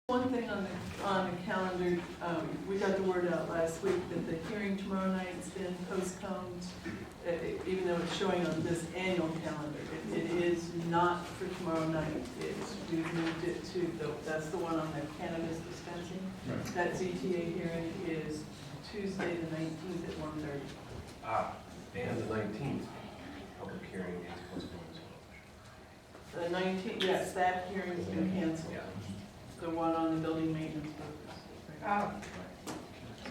One thing on the calendar, we got the word out last week that the hearing tomorrow night's been postponed, even though it's showing on this annual calendar. It is not for tomorrow night. We've moved it to, that's the one on the cannabis dispensing. Right. That ZTA hearing is Tuesday the 19th at 1:30. And the 19th, public hearing is postponed. The 19th, yes, that hearing's been canceled. Yeah. The one on the building maintenance purpose. Oh,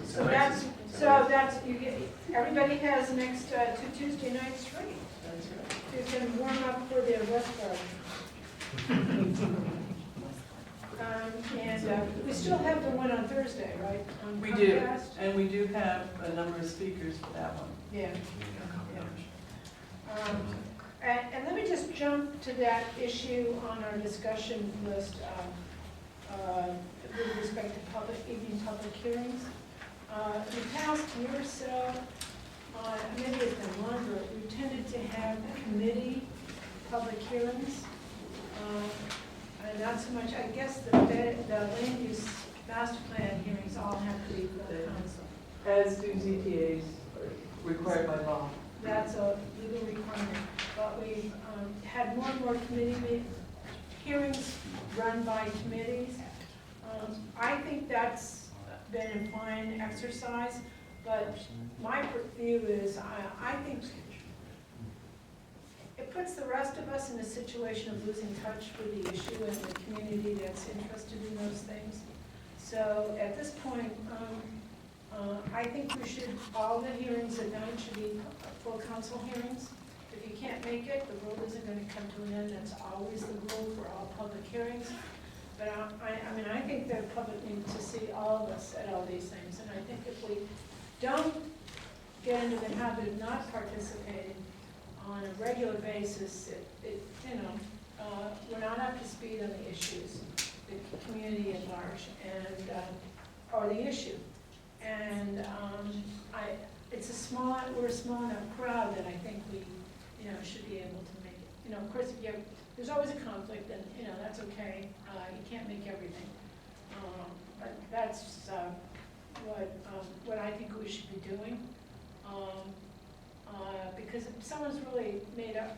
It's so nice. that's, you get, everybody has next two Tuesday nights free. That's right. You can warm up for the West Garden. And we still have the one on Thursday, right? On We do, Comcast? and we do have a number of speakers for that one. Yeah. And let me just jump to that issue on our discussion list with respect to evening public hearings. In the past year or so, maybe it's been longer, we tended to have committee public hearings. And not so much, I guess the land use master plan hearings all have to be for the council. As do ZTAs required by law. That's a legal requirement, but we've had more and more committee hearings run by committees. I think that's been a fine exercise, but my view is I think it puts the rest of us in a situation of losing touch with the issue and the community that's interested in those things. So at this point, I think we should, all the hearings at night should be full council hearings. If you can't make it, the world isn't going to come to an end. That's always the rule for all public hearings. But I think the public needs to see all of us at all these things. And I think if we don't get into the habit of not participating on a regular basis, we're not up to speed on the issues, the community at large, and or the issue. And we're a small enough crowd that I think we, should be able to make it. Of course, there's always a conflict, and that's okay. You can't make everything. But that's what I think we should be doing. Because if someone's really made a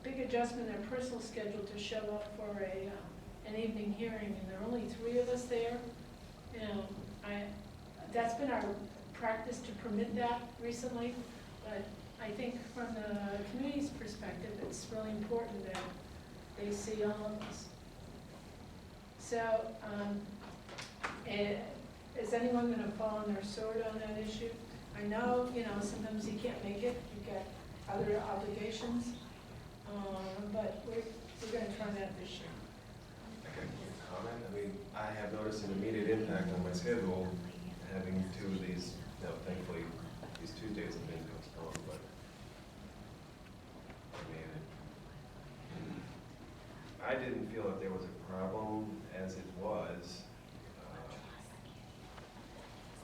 big adjustment in their personal schedule to show up for an evening hearing, and there are only 3 of us there, that's been our practice to permit that recently, but I think from the community's perspective, it's really important that they see all of us. So, is anyone going to fall on their sword on that issue? I know, sometimes you can't make it, you've got other obligations, but we're going to try that this year. I can comment. I have noticed an immediate impact on my schedule having 2 of these. Thankfully, these Tuesdays have been postponed, but I didn't feel that there was a problem as it was.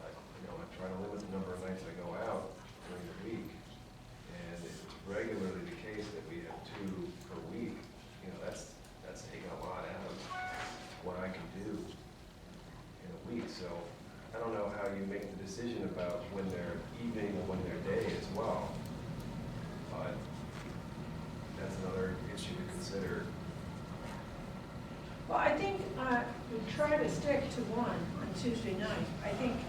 I try to limit the number of nights I go out during the week, and it's regularly the case that we have 2 per week. That's taking a lot out of what I can do in a week. So I don't know how you make the decision about when they're evening and when they're day as well. But that's another issue to consider. Well, I think we try to stick to one on Tuesday night. I think,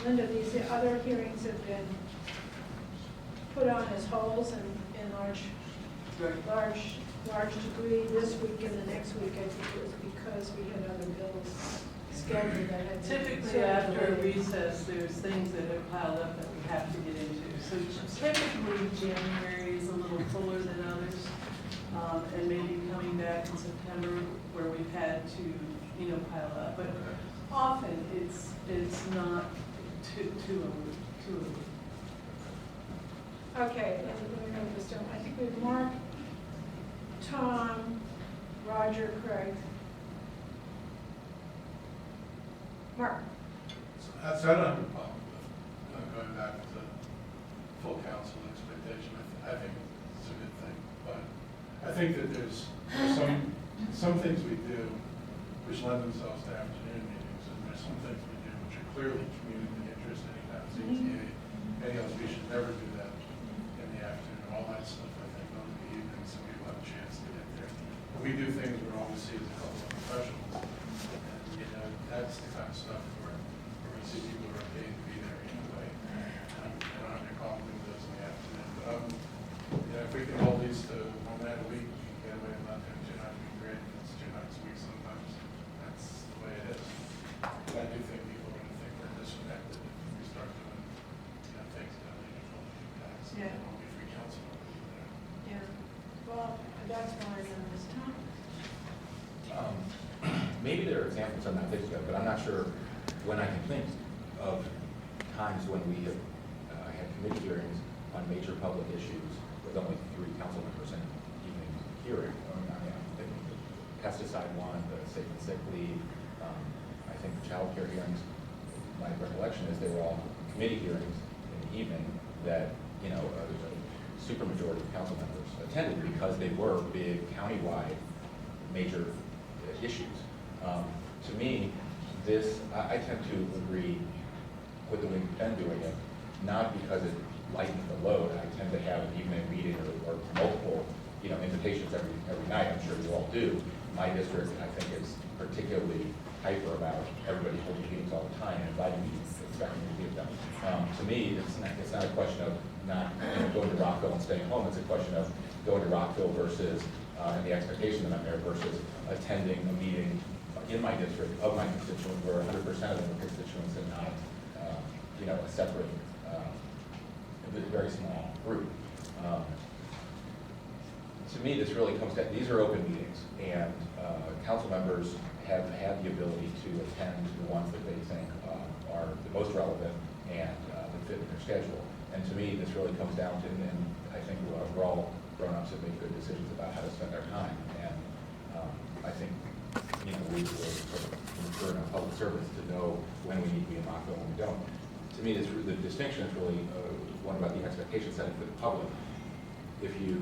Linda, these other hearings have been put on as wholes and in large degree this week and the next week. I think it was because we had other bills scheduled that had Typically after a recess, there's things that have piled up that we have to get into. So typically January is a little fuller than others, and maybe coming back in September where we've had to, pile up. But often it's not too a week. Okay, let me note this down. I think we have Mark, Tom, Roger, Craig. Mark. So I don't have a problem with going back to full council expectation. I think it's a good thing. But I think that there's some things we do which lend themselves to afternoon meetings. And there's some things we do which are clearly community interest, anytime CTA, any else, we should never do that in the afternoon. All that stuff, I think, on the evening, so people have a chance to get there. But we do things we're always see as a couple of professionals. And, you know, that's the kind of stuff where we see people who are paid to be there anyway. And I'm going to call them those in the afternoon. But, yeah, if we can hold these to one night a week, we can get away with not doing 2 nights a week, great. If it's 2 nights a week sometimes, that's the way it is. But I do think people are going to think we're disconnected if we start doing, you know, things that are illegal tax. Yeah. It won't be free council over there. Yeah, well, that's why I know this time. Maybe there are examples I'm not thinking of, but I'm not sure when I can think of times when we have had committee hearings on major public issues with only 3 council members in evening hearing. I mean, I'm thinking the pesticide one, the safe and sick leave. I think the child care hearings, my recollection is they were all committee hearings in the evening that, you know, a supermajority of council members attended because they were big countywide major issues. To me, I tend to agree with the way we've been doing it, not because it lightens the load. I tend to have an evening meeting or multiple, you know, invitations every night. I'm sure you all do. My district, I think, is particularly hyper about everybody holding meetings all the time and inviting me, expecting me to be at them. To me, it's not a question of not, you know, going to Rockville and staying home. It's a question of going to Rockville versus and the expectation that I'm there versus attending a meeting in my district of my constituents where 100% of them are constituents and not, you know, a separate, very small group. To me, this really comes down, these are open meetings, and council members have had the ability to attend the ones that they think are the most relevant and that fit in their schedule. And to me, this really comes down to, and I think we're all grown-ups have made good decisions about how to spend their time. And I think, you know, we're in a public service to know when we need to be in Rockville and when we don't. To me, the distinction is really one about the expectation setting for the public. If you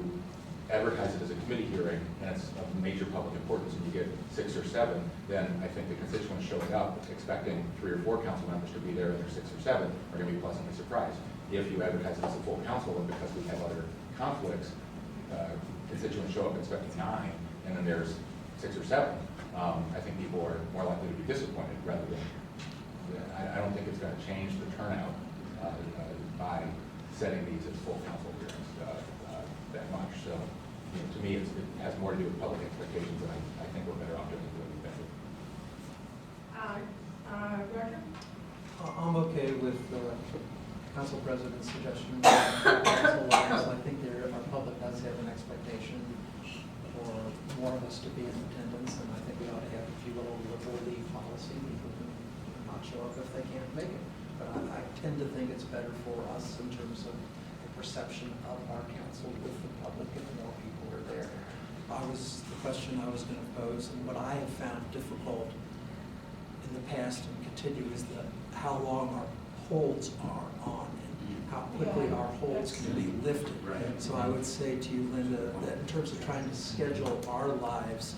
advertise it as a committee hearing and it's of major public importance and you get 6 or 7, then I think the constituents showing up expecting 3 or 4 council members to be there and there's 6 or 7 are going to be pleasantly surprised. If you advertise it as a full council and because we have other conflicts, constituents show up expecting 9 and then there's 6 or 7, I think people are more likely to be disappointed rather than, I don't think it's going to change the turnout by setting these as full council hearings that much. So, you know, to me, it has more to do with public expectations, and I think we're better off doing it the way we've been. Roger? I'm okay with Council President's suggestion. Council lines, I think our public does have an expectation for more of us to be in attendance, and I think we ought to have, if you will, a liberal leave policy. People can not show up if they can't make it. But I tend to think it's better for us in terms of the perception of our council with the public if more people are there. The question I was going to pose, and what I have found difficult in the past and continue, is how long our holds are on and how quickly our holds can be lifted. Right. So I would say to you, Linda, that in terms of trying to schedule our lives,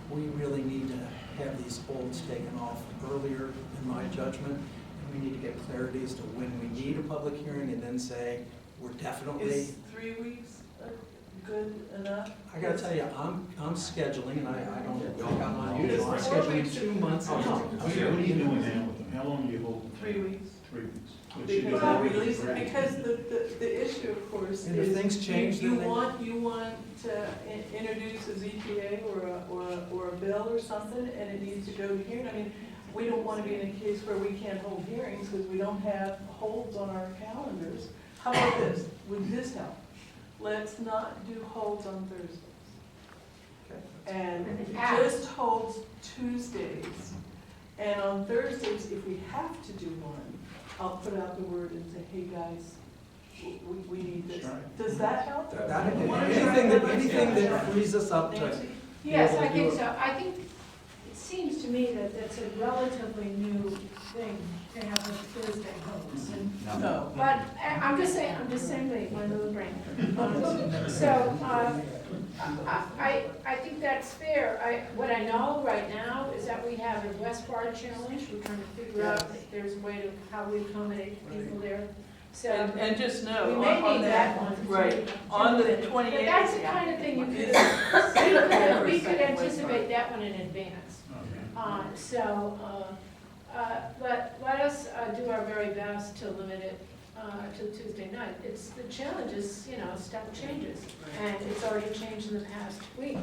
we really need to have these holds taken off earlier, in my judgment. And we need to get clarity as to when we need a public hearing and then say, we're definitely. Is 3 weeks good enough? I gotta tell you, I'm scheduling, and I don't count on you, Is I'm 4 scheduling weeks 2 months out. What are you doing now with them? How long do you hold them? 3 weeks. 3 weeks. What should Because you I do? release it, because the issue, of course, And if is things change, you then they- want to introduce a ZPA or a bill or something, and it needs to go to hearing. I mean, we don't want to be in a case where we can't hold hearings because we don't have holds on our calendars. How about this? Would this help? Let's not do holds on Thursdays. And just holds Tuesdays. And on Thursdays, if we have to do one, I'll put out the word and say, hey, guys, we need this. Right. Does that help? Anything that frees us up to. Nancy? Yes, able to I think do it. so. I think, it seems to me that that's a relatively new thing to have a Thursday holds. And No. But I'm just saying, my little brain. So, I think that's fair. What I know right now is that we have a West Bar Challenge. We're trying to figure out if there's a way to, how we accommodate people there. So, And just know, we may on need that one. right, on the But 28th. that's the kind of thing you Is- could, we could anticipate that one in advance. Okay. But let us do our very best to limit it to Tuesday night. It's, the challenge is, stuff changes. And it's already changed in the past week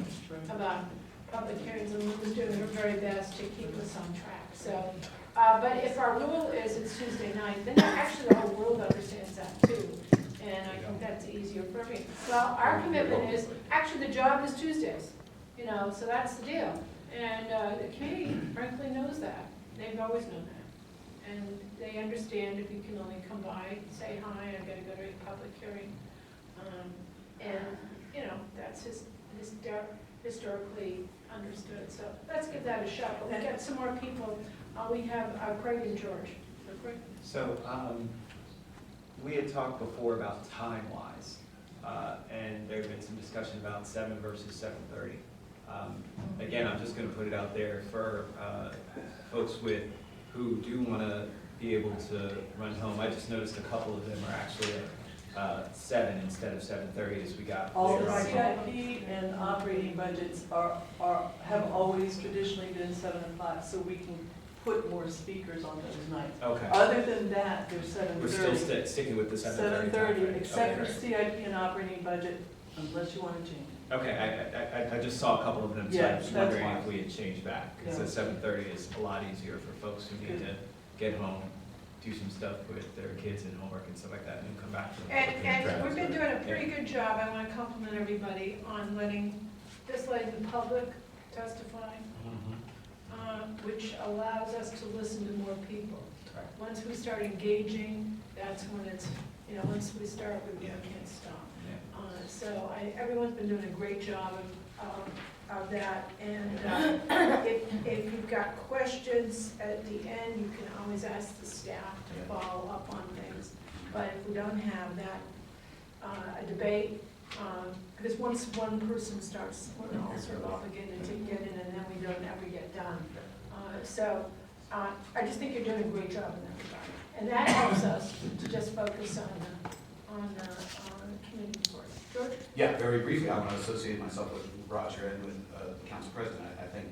about public hearings, and we're doing our very best to keep us on track. So, but if our rule is it's Tuesday night, then actually the whole world understands that too. And I think that's easier for me. Well, our commitment is, actually the job is Tuesdays, so that's the deal. And the community frankly knows that. They've always known that. And they understand if you can only come by, say hi, I've got to go to a public hearing. That's historically understood. So let's give that a shot. But we got some more people. We have Craig and George. So Craig? So, we had talked before about time-wise, and there had been some discussion about 7 versus 7:30. Again, I'm just gonna put it out there for folks who do wanna be able to run home. I just noticed a couple of them are actually at 7 instead of 7:30 as we got. All the later on. CIP and operating budgets have always traditionally been 7 o'clock, so we can put more speakers on those nights. Okay. Other than that, they're 7:30. We're still sticking with the 7:30 time 7:30, frame. except for Okay, CIP and operating budget, unless you want to change it. okay, I just saw a couple of them, so Yeah, I was that's wondering fine. if we had changed back. Because Yeah. the 7:30 is a lot easier for folks who need to get home, do some stuff with their kids and homework and stuff like that, and then come back to them. And we've been doing a pretty good job. I want to compliment everybody on letting the public testify, which allows us to listen to more people. Right. Once we start engaging, that's when it's, once we start, we really can't stop. Yeah. So everyone's been doing a great job of that. And if you've got questions at the end, you can always ask the staff to follow up on things. But if we don't have that, a debate, because once one person starts, we're all sort of obligated to get in, and then we don't ever get done. I just think you're doing a great job in that regard. And that helps us to just focus on community support. George? Yeah, very briefly, I want to associate myself with Roger and with the council president. I think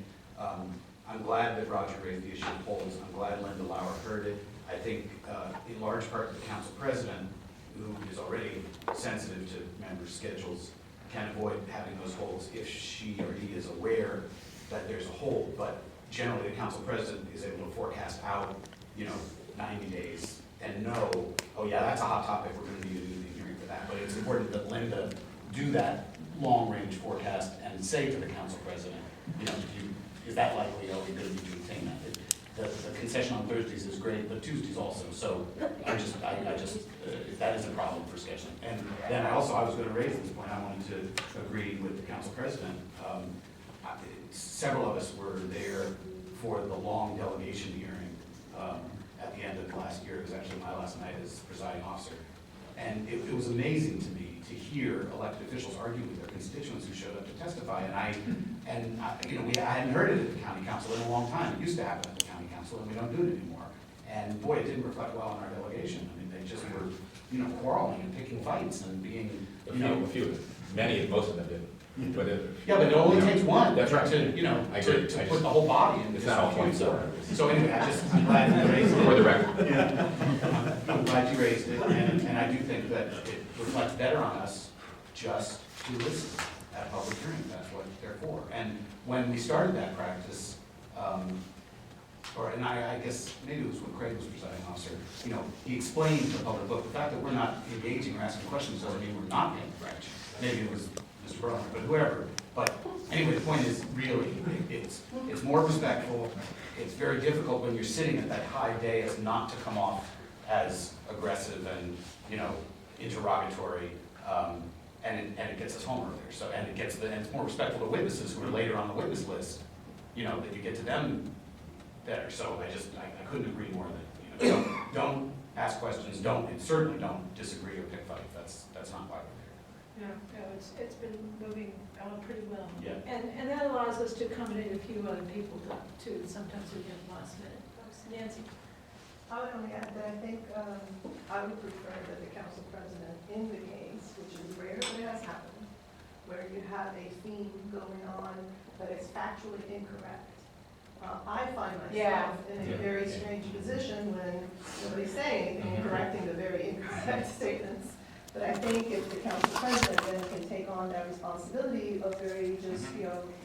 I'm glad that Roger raised the issue of polls. I'm glad Linda Lauer heard it. I think in large part the council president, who is already sensitive to members' schedules, can avoid having those holes if she or he is aware that there's a hole. But generally, the council president is able to forecast out, 90 days and know, oh yeah, that's a hot topic, we're going to need a hearing for that. But it's important that Linda do that long-range forecast and say to the council president, is that likely, are we going to need to obtain that? The concession on Thursdays is great, but Tuesdays also. So I just, that is a problem for scheduling. And then I was going to raise this point. I wanted to agree with the council president. Several of us were there for the long delegation hearing at the end of last year. It was actually my last night as presiding officer. And it was amazing to me to hear elected officials argue with their constituents who showed up to testify. And I hadn't heard it at the county council in a long time. It used to happen at the county council, and we don't do it anymore. And boy, it didn't reflect well on our delegation. I mean, they just were, quarreling and picking fights and being, Most of them did. But yeah, but it only takes one. That's right. To, I agree. to put the whole body in. It's not all 24. So anyway, I'm glad you raised it. For the record. I'm glad you raised it, and I do think that it reflects better on us just to listen at public hearings. That's what they're for. And when we started that practice, and I guess maybe it was when Craig was presiding officer, he explained to the public, look, the fact that we're not engaging or asking questions doesn't mean we're not paying correction. Maybe it was Mr. Berlin, but whoever. But anyway, the point is really, it's more respectful. It's very difficult when you're sitting at that high dais not to come off as aggressive and, interrogatory, and it gets us home earlier. So, and it's more respectful to witnesses who are later on the witness list, that you get to them better. So I couldn't agree more that, don't ask questions, and certainly don't disagree or pick fights. That's not why we're here. Yeah, it's been moving pretty well. Yeah. And that allows us to accommodate a few other people too. Sometimes we get last minute folks. Nancy? I would only add that I think I would prefer that the council president, in the case, which is rare but it has happened, where you have a theme going on that is factually incorrect. I find Yeah. myself in a very strange position when nobody's saying anything, correcting the very incorrect statements. But I think if the council president then can take on that responsibility of very just,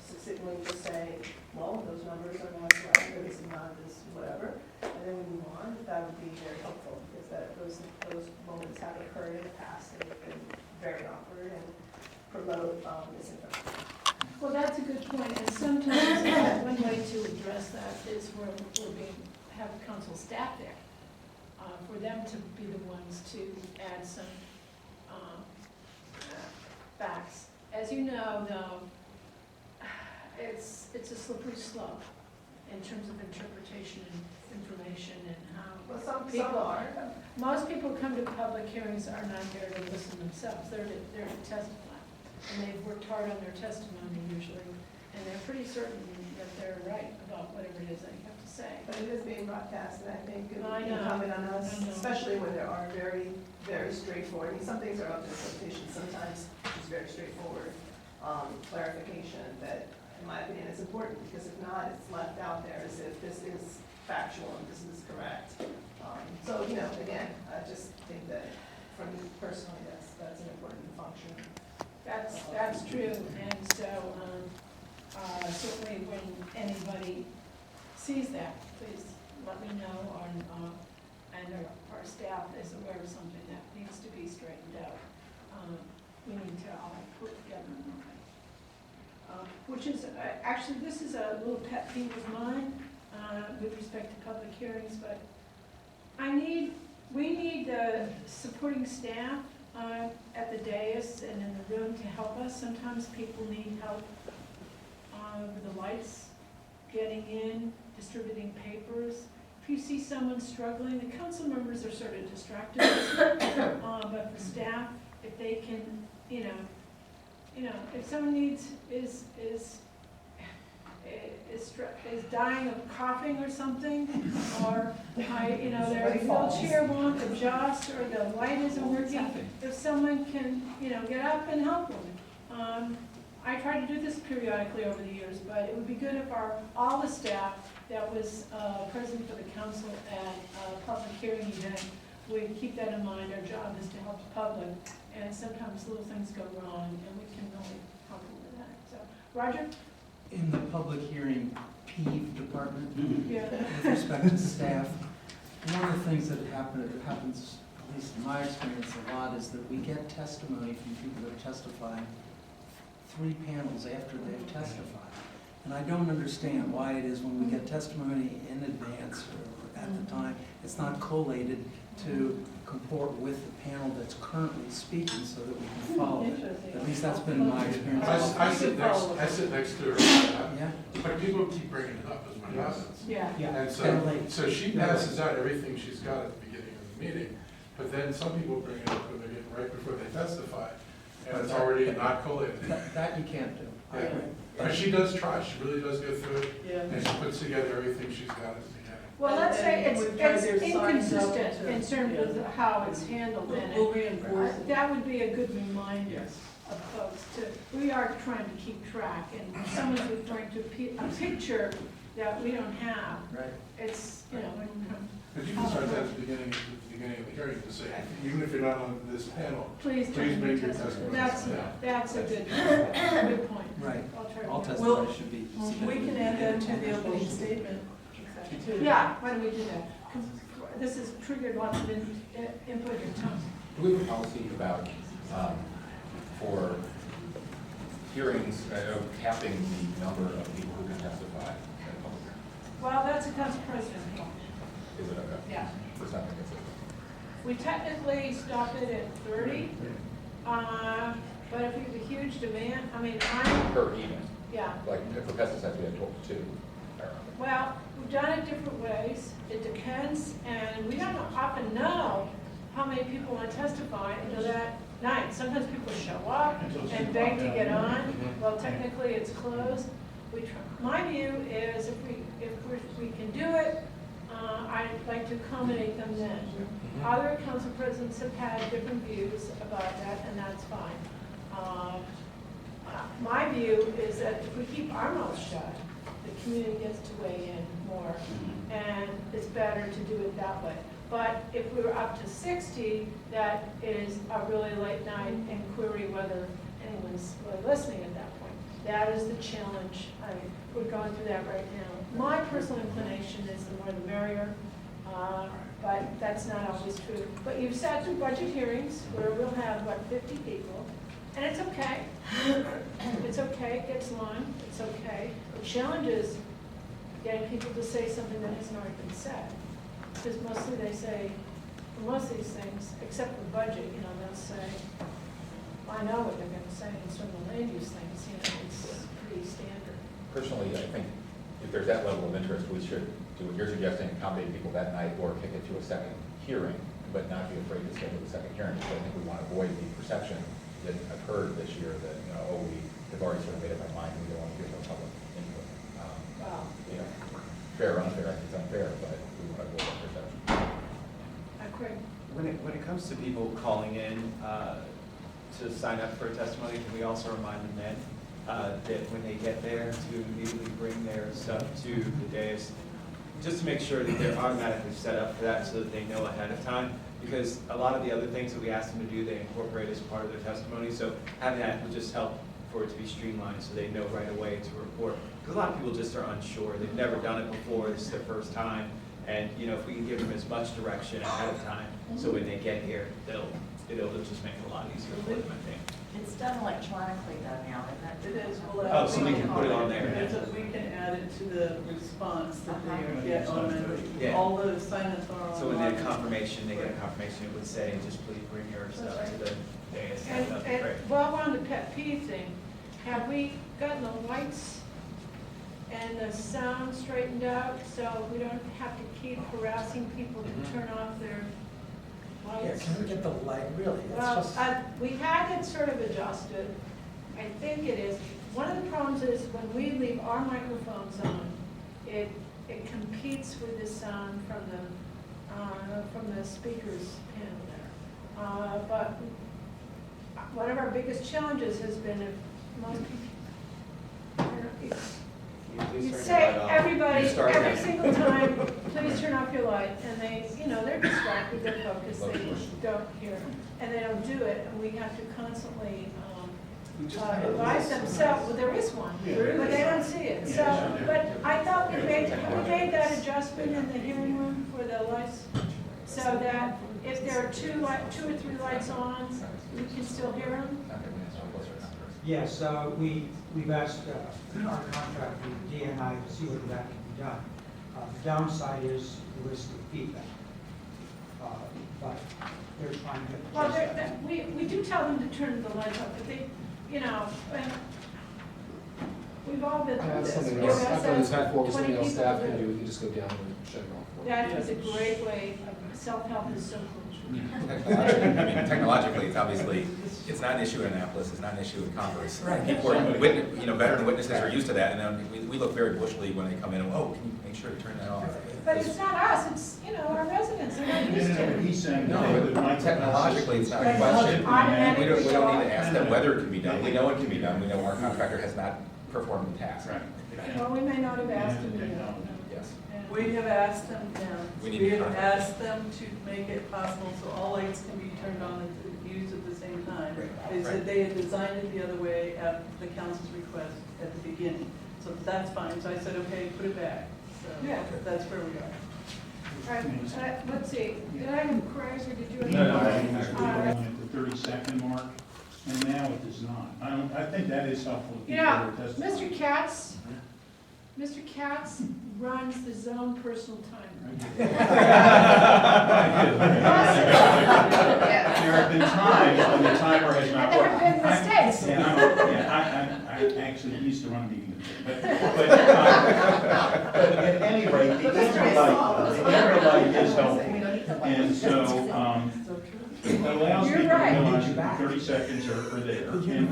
succinctly just say, well, those numbers are not correct, or this is not this, whatever, and then we move on, that would be very helpful, because those moments have occurred in the past, and they've been very awkward and promote misinformation. Well, that's a good point, and sometimes one way to address that is where have council staff there, for them to be the ones to add some facts. As you know, though, it's a slippery slope in terms of interpretation and information and how Well, some people are. Most people who come to public hearings are not there to listen themselves, they're to testify. And they've worked hard on their testimony usually, and they're pretty certain that they're right about whatever it is they have to say. But it is being broadcast, and I think it I would be know. incumbent on us, I know. especially when there are very, very straightforward, I mean, some things are up to interpretation, sometimes it's very straightforward clarification that, in my opinion, is important, because if not, it's left out there as if this is factual and this is correct. So, again, I just think that for me personally, that's an important function. That's true, and so, certainly when anybody sees that, please let me know, and our staff is aware of something that needs to be straightened out. We need to all put together, which is, actually, this is a little pet peeve of mine, with respect to public hearings, but we need supporting staff at the dais and in the room to help us. Sometimes people need help with the lights, getting in, distributing papers. If you see someone struggling, the council members are sort of distracted, but for staff, if they can, if someone is dying of coughing or something, or their wheelchair won't adjust, or the light isn't working, if someone can, get up and help them. I try to do this periodically over the years, but it would be good if all the staff that was present for the council at a public hearing event would keep that in mind. Our job is to help the public, and sometimes little things go wrong, and we can really help them with that. So, Roger? In the public hearing peeve department, Yeah. with respect to staff, one of the things that happens, at least in my experience a lot, is that we get testimony from people that are testifying 3 panels after they've testified. And I don't understand why it is when we get testimony in advance or at the time, it's not collated to comport with the panel that's currently speaking so that we can follow it. At least that's been my experience. I sit next to her, Yeah, but people keep bringing it up as what happens. Yeah. And They're late. so she passes out everything she's got at the beginning of the meeting, but then some people bring it up when they're getting right before they testify, and it's already not collated. that you can't do. I Yeah. agree. But she does try, she really does go through it, Yeah. and she puts together everything she's got at the beginning. Well, let's say And it's we've tried their signs up inconsistent to- in terms of how it's handled, and We'll reinforce it. that would be a good reminder Yes. of folks we are trying to keep track, and someone's referring to a picture that we don't have. Right. It's, But you can start that at the beginning of the hearing to say, even if you're not on this panel, please please don't make your testimony. testimony. That's a good point. Right. I'll try to All do that. testimony should be We submitted. can add that to the opening statement, too. Yeah, why don't we do that? 'Cause this has triggered lots of input and time. Do we have a policy about, for hearings, capping the number of people who can testify at a public hearing? Well, that's a council president. Is it okay? Yeah. It's not consistent. We technically stop it at 30, but if you have a huge demand, Per event, yeah. like for pesticides, we had 2. I remember. Well, we've done it different ways. It depends, and we don't often know how many people want to testify until that night. Sometimes people show up Until 6 and beg to o'clock, get yeah. on. Well, technically, it's closed. My view is if we can do it, I'd like to accommodate them then. Other council presidents have had different views about that, and that's fine. My view is that if we keep our mouths shut, the community gets to weigh in more, and it's better to do it that way. But if we were up to 60, that is a really late night inquiry whether anyone's really listening at that point. That is the challenge. We're going through that right now. My personal inclination is the more the merrier, but that's not always true. But you've sat through budget hearings where we'll have, 50 people, and it's okay. It's okay, it gets long, it's okay. The challenge is getting people to say something that hasn't already been said. Because mostly they say, for most of these things, except for budget, they'll say, I know what they're gonna say, and some of the land use things, it's pretty standard. Personally, I think if there's that level of interest, we should do what you're suggesting, accommodate people that night or kick it to a second hearing, but not be afraid to schedule the second hearing, because I think we want to avoid the perception that occurred this year that, we have already sort of made up our mind, we don't want to hear no public input. Wow. Fair or unfair, I think it's unfair, but we want to avoid that perception. I agree. When it comes to people calling in to sign up for a testimony, can we also remind them then that when they get there to immediately bring their stuff to the dais, just to make sure that they're automatically set up for that so that they know ahead of time? Because a lot of the other things that we ask them to do, they incorporate as part of their testimony. So having that will just help for it to be streamlined so they know right away to report. Because a lot of people just are unsure. They've never done it before. This is their first time. And, if we can give them as much direction ahead of time, so when they get here, it'll just make it a lot easier for them, I think. It's done electronically though now, isn't it? It is. Oh, so we can put it on there. We can add it to the response that Uh-huh. they get automatically. Yeah. All the sign-ups are online. So when they get a confirmation, it would say, just please bring your stuff to the dais. That'd be great. While we're on the pet peeve thing, have we gotten the lights and the sound straightened out so we don't have to keep harassing people to turn off their Yeah, lights? can we get the light, really? It's Well, just- we had it sort of adjusted. I think it is. One of the problems is when we leave our microphones on, it competes with the sound from the speakers panel there. But one of our biggest challenges has been if most people, you say, everybody, every single time, please turn off your light, and they, they're distracted, they're focused, they don't hear, and they don't do it, and we have to constantly advise them, well, there is one, but they don't see it, so, but I thought we made that adjustment in the hearing room for the lights, so that if there are two or three lights on, we can still hear them. Yes, we've asked our contract with DNI to see whether that can be done. The downside is the risk of feedback. But they're trying to. Well, we do tell them to turn the lights off, but they, and we've all been through That's this. something We've else, had I thought it was helpful, if 20 something else people staff do can it. do, we can just go down and shut it off. That is a great way, self-help is so cool. Technologically, it's obviously, it's not an issue in Annapolis, it's not an issue in Congress. Right. People are, veteran witnesses are used to that, and then we look very bushly when they come in, and, can you make sure to turn that off? But it's not us, it's, our residents, they're not used to it. He's saying. No, but technologically, it's not a But question. automatically We don't go need to off. ask them whether it can be done. We know it can be done. We know our contractor has not performed the task. Right. Well, we may not have asked them to do that. Yes. We have asked them, We need we to have contact. asked them to make it possible so all lights can be turned on and used at the same time. They said they had designed it the other way at the council's request at the beginning. So that's fine. So I said, okay, put it back. So Yeah. that's where we are. All right, let's see, did I have Craig or did you? No, I think it's All right. at the 30-second mark, and now it does not. I think that is helpful. to keep Yeah, their testimony. Mr. Katz runs the zone personal timer. There have been times when the timer has not And there worked. have been mistakes. I actually used to run meetings. But at any rate, the interlight is helpful. And so, It allows You're people to right. realize that the 30 seconds are there, and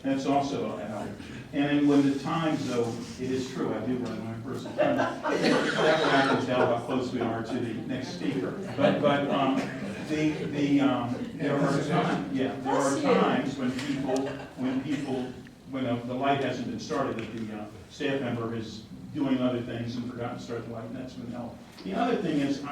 that's also a help. And then when the times, though, it is true, I do run my personal time. That way I can tell how close we are to the next speaker. But there are times when the light hasn't been started, that the staff member is doing other things and forgotten to start the light, and that's when help. The other thing is,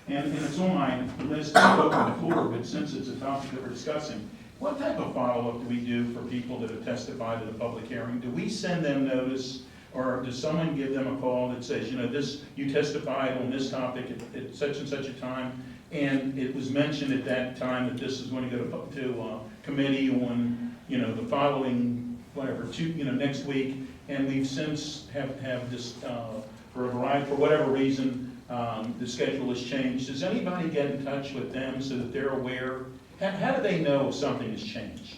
and it's on my list to open the floor, but since it's a topic that we're discussing, what type of follow-up do we do for people that have testified at a public hearing? Do we send them notice, or does someone give them a call that says, you testified on this topic at such and such a time, and it was mentioned at that time that this is going to go to committee on, the following, next week, and we've since have this, for whatever reason, the schedule has changed. Does anybody get in touch with them so that they're aware? How do they know if something has changed?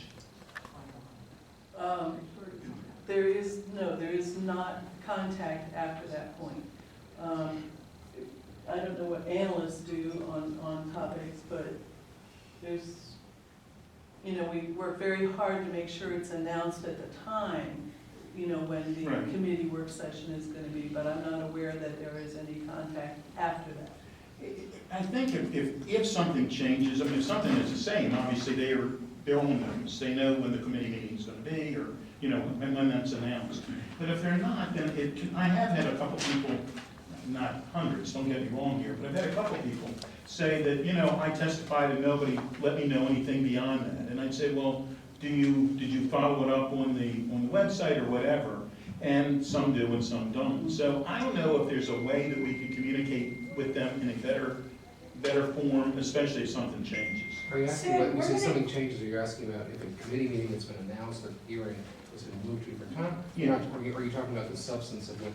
There is not contact after that point. I don't know what analysts do on topics, but there's, we work very hard to make sure it's announced at the time, when the Right. committee work session is going to be, but I'm not aware that there is any contact after that. I think if something changes, if something is the same, obviously they're on notice. They know when the committee meeting is going to be, or, and when that's announced. But if they're not, then I have had a couple people, not hundreds, don't get me wrong here, but I've had a couple people say that, I testified and nobody let me know anything beyond that. And I'd say, well, did you follow it up on the website or whatever? And some do and some don't. So I don't know if there's a way that we can communicate with them in a better form, especially if something changes. Are you asking, Sid, when you we're say gonna- something changes, are you asking about if a committee meeting that's been announced, that hearing has been moved to a different time? Yeah. Or are you talking about the substance of what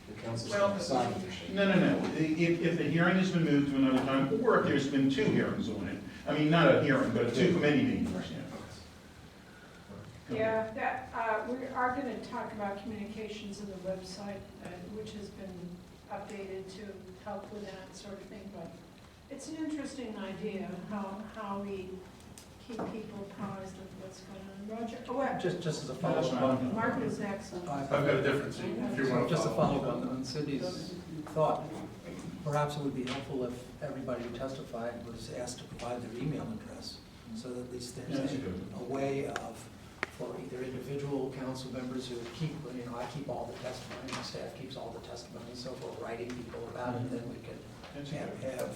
the council's Well, deciding to change? No. If the hearing has been moved to another time, or if there's been two hearings on it. I mean, not a hearing, but two committee meetings. Yeah, we are going to talk about communications in the website, which has been updated to help with that sort of thing, but it's an interesting idea, how we keep people apprised of what's going on. Roger, Just as a follow-up. Mark was next. I've got a different seat, if you want to Just a follow. follow-up on Cindy's thought. Perhaps it would be helpful if everybody who testified was asked to provide their email address, so that at least there's a way of, for either individual council members who keep, I keep all the testimony, my staff keeps all the testimony, so if we're writing people about it, then we can have.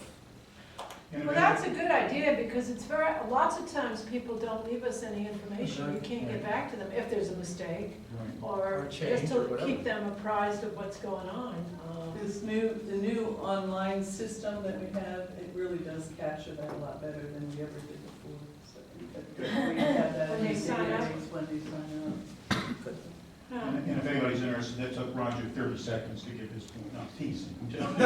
Well, that's a good idea, because it's lots of times people don't leave us any information. You can't get back to them if there's a mistake, or change just or to whatever. keep them apprised of what's going on. The new online system that we have, it really does capture that a lot better than we ever did before. So we have that When they sign up? when they sign up. And if anybody's interested, that took Roger 30 seconds to get his point. No, teasing. I'm joking.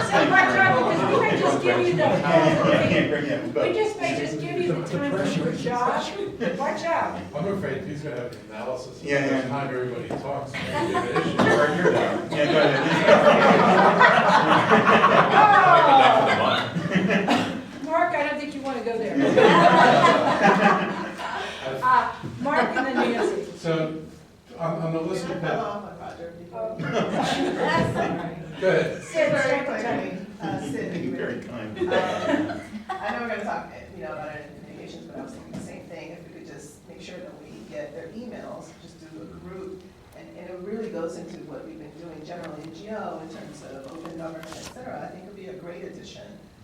Say, watch out, because we may just give you the, we just may just give you the time for Josh. Watch out. I'm afraid he's gonna have an analysis of the Yeah. time everybody talks. Maybe the issue. Right, you're done. Yeah, go ahead. Mark, I don't think you want to go there. Mark and then Nancy. So, on the list Can I of follow up on Roger before? Good. Sid, very quickly, Sid, Thank you, very kind. I know we're gonna talk, about it in communications, but I was thinking the same thing, if we could just make sure that we get their emails, just do a group, and it really goes into what we've been doing generally in GO in terms of open government, et cetera. I think it would be a great addition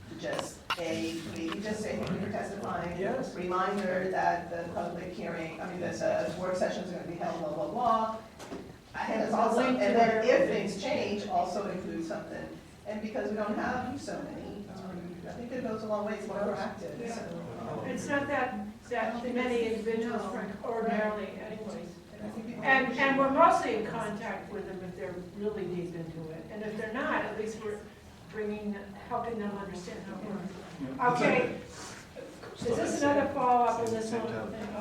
to just, maybe just say, when you're testifying, Yes. reminder that the public hearing, the work sessions are gonna be held, blah, blah, blah. And it's also, and then if things change, also include something. And because we don't have so many, I think it goes a long way, it's more proactive, so. It's not that many individuals ordinarily anyways. I think people And we're mostly in contact with them if they're really deep into it. And if they're not, at least we're helping them understand how it works. Okay, is this another follow-up on this one?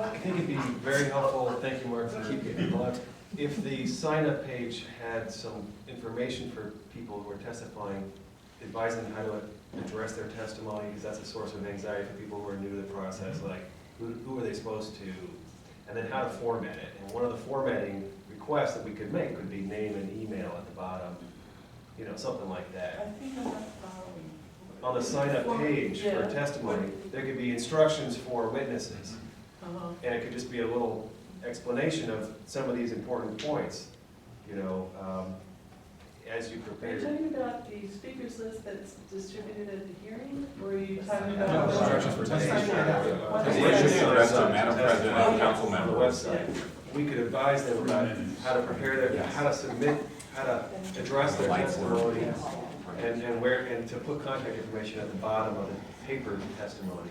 I think it'd be very helpful, thank you, Mark, for keeping people up. if the sign-up page had some information for people who are testifying, advising how to address their testimony, because that's a source of anxiety for people who are new to the process, like, who are they supposed to, and then how to format it. And one of the formatting requests that we could make could be name and email at the bottom, you know, something like I that. think I'm not following. On the sign-up page for Yeah. testimony, there could be instructions for witnesses. Uh-huh. And it could just be a little explanation of some of these important points, you know, as you Are you prepare. talking about the speakers list that's distributed at the hearing, or are you talking No, about? instructions for What's testimony. that? What's It that? should be addressed to Madam President and council On the members. website, we could advise them about how to prepare their, how to submit, how to address their testimony, and where, and to put contact information at the bottom of the paper testimony.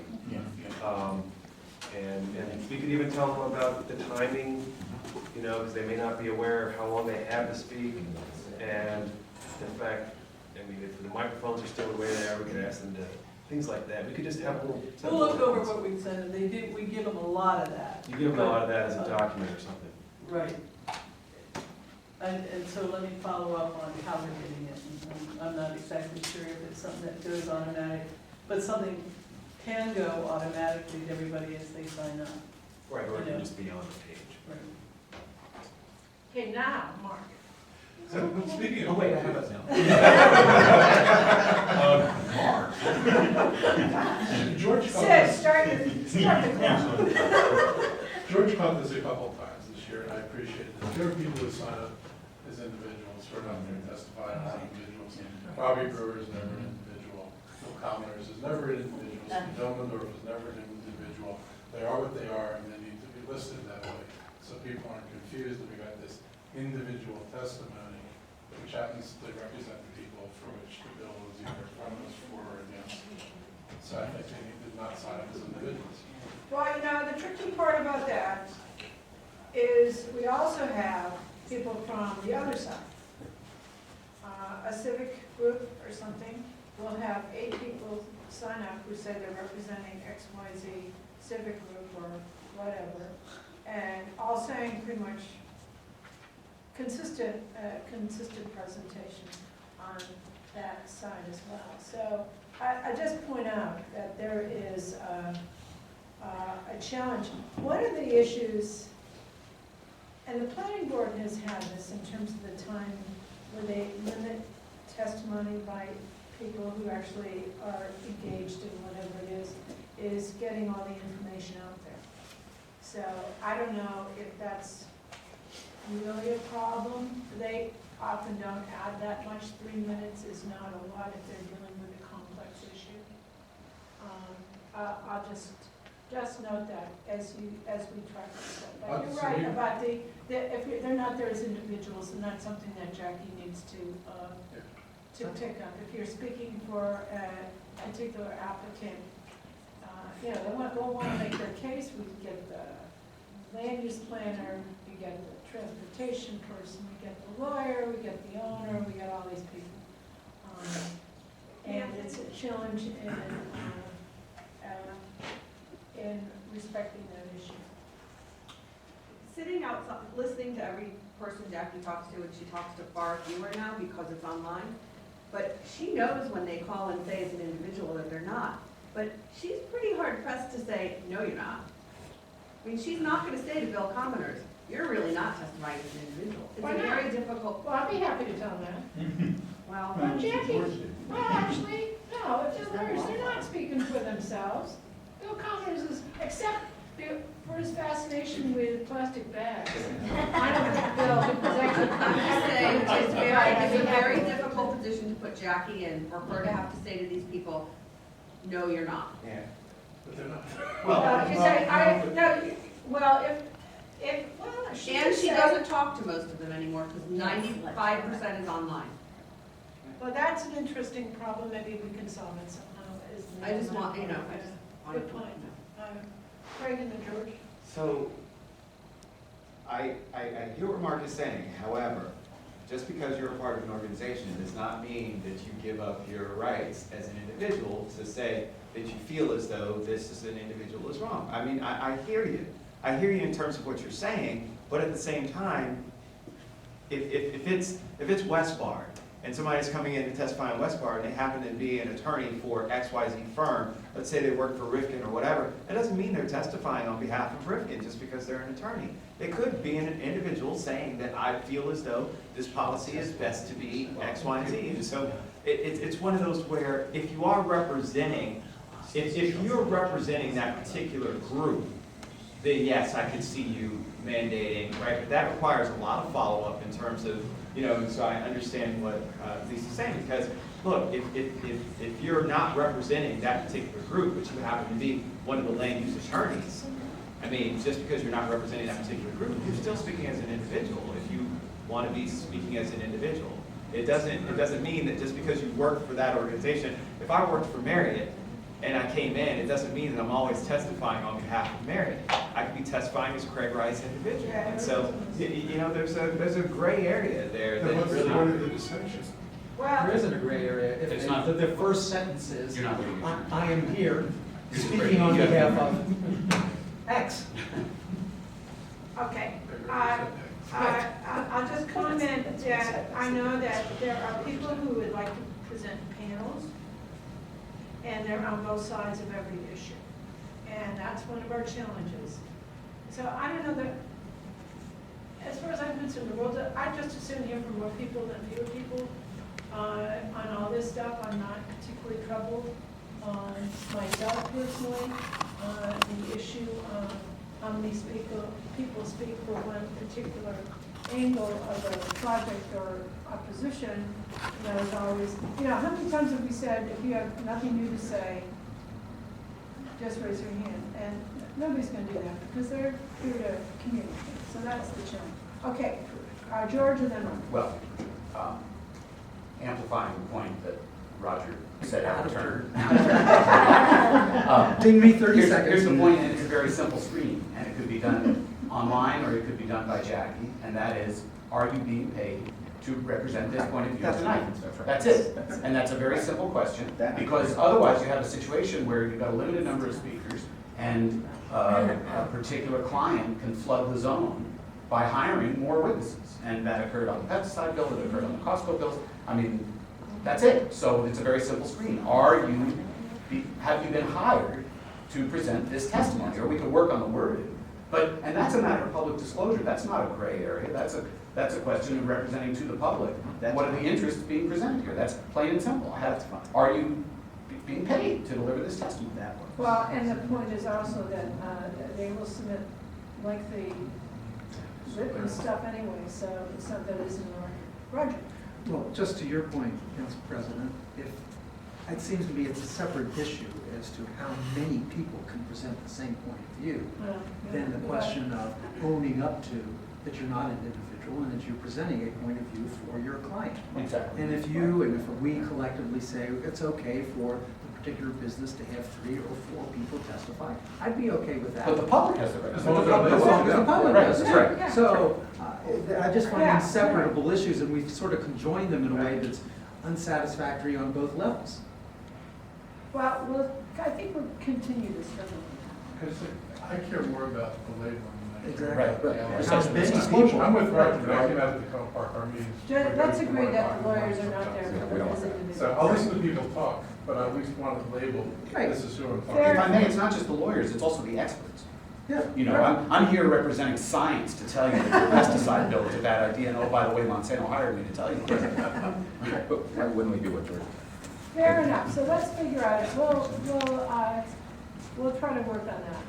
And we could even tell them about the timing, you know, because they may not be aware of how long they have to speak, and the fact, I mean, if the microphones are still the way they are, we could ask them to, things like that. We could just have a little. We'll look over what we've said, and we give them a lot of that. You give them a lot of that as a document or something. Right. And so let me follow up on how we're getting it. And I'm not exactly sure if it's something that goes automatic, but something can go automatically to everybody as they sign up. Right, or it can just be on the page. Right. Okay, now, Mark. So, speaking of. Oh, wait, I have it now. George caught Sid, this, start the clock. George caught this a couple of times this year, and I appreciate it. There are people who sign up as individuals, who are not going to testify as individuals. Robbie Brewer is never an individual. Phil Commoners is never an individual. Joe Mandorf is never an individual. They are what they are, and they need to be listed that way, so people aren't confused that we got this individual testimony, which happens to represent the people for which the bill is either from us for or against. So I think they need to not sign up as individuals. Well, you know, the tricky part about that is we also have people from the other side. A civic group or something will have 8 people sign up who say they're representing XYZ civic group or whatever, and all saying pretty much consistent presentation on that side as well. So I just point out that there is a challenge. One of the issues, and the planning board has had this in terms of the time where they limit testimony by people who actually are engaged in whatever it is getting all the information out there. So I don't know if that's really a problem. They often don't add that much. 3 minutes is not a lot if they're dealing with a complex issue. I'll just note that as we track this up. But you're So right you- about if they're not there as individuals, and that's something that Jackie needs to pick up. If you're speaking for a particular applicant, you know, they'll want to make their case. We get the land use planner, we get the transportation person, we get the lawyer, we get the owner, we get all these people. And it's a challenge in respecting that issue. Sitting outside, listening to every person Jackie talks to, and she talks to far fewer now because it's online, but she knows when they call and say as an individual that they're not. But she's pretty hard pressed to say, no, you're not. I mean, she's not gonna say to Bill Commoners, you're really not testifying as an individual. It's Why a not? very difficult, Well, I'd be happy to tell them that. well, Well, Jackie, well, actually, no, it's they're not speaking for themselves. Bill Connors is, except for his fascination with plastic bags. I don't think Bill is actually. I'm just saying, it's a very difficult position to put Jackie in, for her to have to say to these people, no, you're not. Yeah. But they're not. Well, you say, no, well, she And could she say- doesn't talk to most of them anymore, because 95% is online. Well, that's an interesting problem, maybe we can solve it somehow. I just want, you know, I just want to Good point point. it out. Craig and the George. So, I hear what Mark is saying, however, just because you're a part of an organization does not mean that you give up your rights as an individual to say that you feel as though this is an individual is wrong. I mean, I hear you. I hear you in terms of what you're saying, but at the same time, if it's West Bar, and somebody's coming in to testify on West Bar, and they happen to be an attorney for XYZ firm, let's say they work for Rifkin or whatever, it doesn't mean they're testifying on behalf of Rifkin just because they're an attorney. They could be an individual saying that I feel as though this policy is best to be X, Y, and Z. And so it's one of those where if you are representing, if you're representing that particular group, then yes, I could see you mandating, right? But that requires a lot of follow-up in terms of, so I understand what Lisa's saying, because look, if you're not representing that particular group, but you happen to be one of the land use attorneys, I mean, just because you're not representing that particular group, you're still speaking as an individual if you want to be speaking as an individual. It doesn't mean that just because you work for that organization, if I worked for Marriott and I came in, it doesn't mean that I'm always testifying on behalf of Marriott. I could be testifying as Craig Rice individual. And so, there's a gray area there that What's really. one of the distinctions? There isn't a gray area. If It's not- the first sentence is, You're not leaving. I am here You're speaking on breaking- behalf of X. Okay, I'll just comment that I know that there are people who would like to present panels, and they're on both sides of every issue. And that's one of our challenges. So I don't know that, as far as I'm concerned, the world, I just assume hear from more people than fewer people on all this stuff. I'm not particularly troubled myself personally, the issue of how many people speak for one particular angle of a project or a position, is always, how many times have we said, if you have nothing new to say, just raise your hand? And nobody's going to do that because they're here to communicate. So that's the challenge. Okay, George and then Ron. Well, amplifying the point that Roger said out of turn. Ding me 30 seconds. Here's the point, and it's a very simple screen, and it could be done online or it could be done by Jackie, and that is, are you being paid to represent this point of view tonight? That's it. And that's a very simple question, because otherwise you have a situation where you've got a limited number of speakers, and a particular client can flood the zone by hiring more witnesses. And that occurred on the pesticide bill, it occurred on the Costco bills. I mean, that's it. So it's a very simple screen. Have you been hired to present this testimony? Or we could work on the wording. And that's a matter of public disclosure. That's not a gray area. That's a question of representing to the public. What are the interests being presented here? That's plain and simple. Are you being paid to deliver this testimony? Well, and the point is also that they will submit lengthy written stuff anyway, so it's not that isn't Roger. Well, just to your point, Council President, it seems to me it's a separate issue as to how many people can present the same point of view than the question of owning up to that you're not an individual and that you're presenting a point of view for your client. Exactly. And if we collectively say it's okay for the particular business to have 3 or 4 people testify, I'd be okay with that. But the public has the right. As long as the public does, Right. right. So I just find them separable issues, and we've sort of conjoined them in a way that's unsatisfactory on both levels. Well, I think we'll continue this for a moment. Because I care more about the labeling than I care Exactly. about the Right. hours. How many people? I'm with Roger, but I came out of the co-park, our meetings. Let's agree that the lawyers are not there We for don't this want individual. So I'll listen to people talk, but I at least want to label, Right. this is who I'm Fair. talking If I about. may, it's not just the lawyers, it's also the experts. Yeah. I'm here representing science to tell you that the pesticide bill is a bad idea, and oh, by the way, Monsanto hired me to tell you. But why wouldn't we do what George? Fair enough, so let's figure out, we'll try to work on that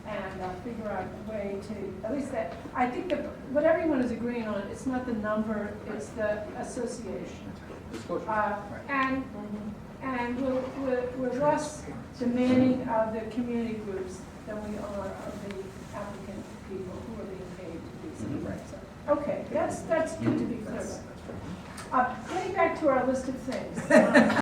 and figure out a way to, at least that, I think that what everyone is agreeing on, it's not the number, it's the association. And we're less demanding of the community groups than we are of the applicant people who are being paid to do something. Right. So, okay, that's good to be clear about. Getting back to our list of things.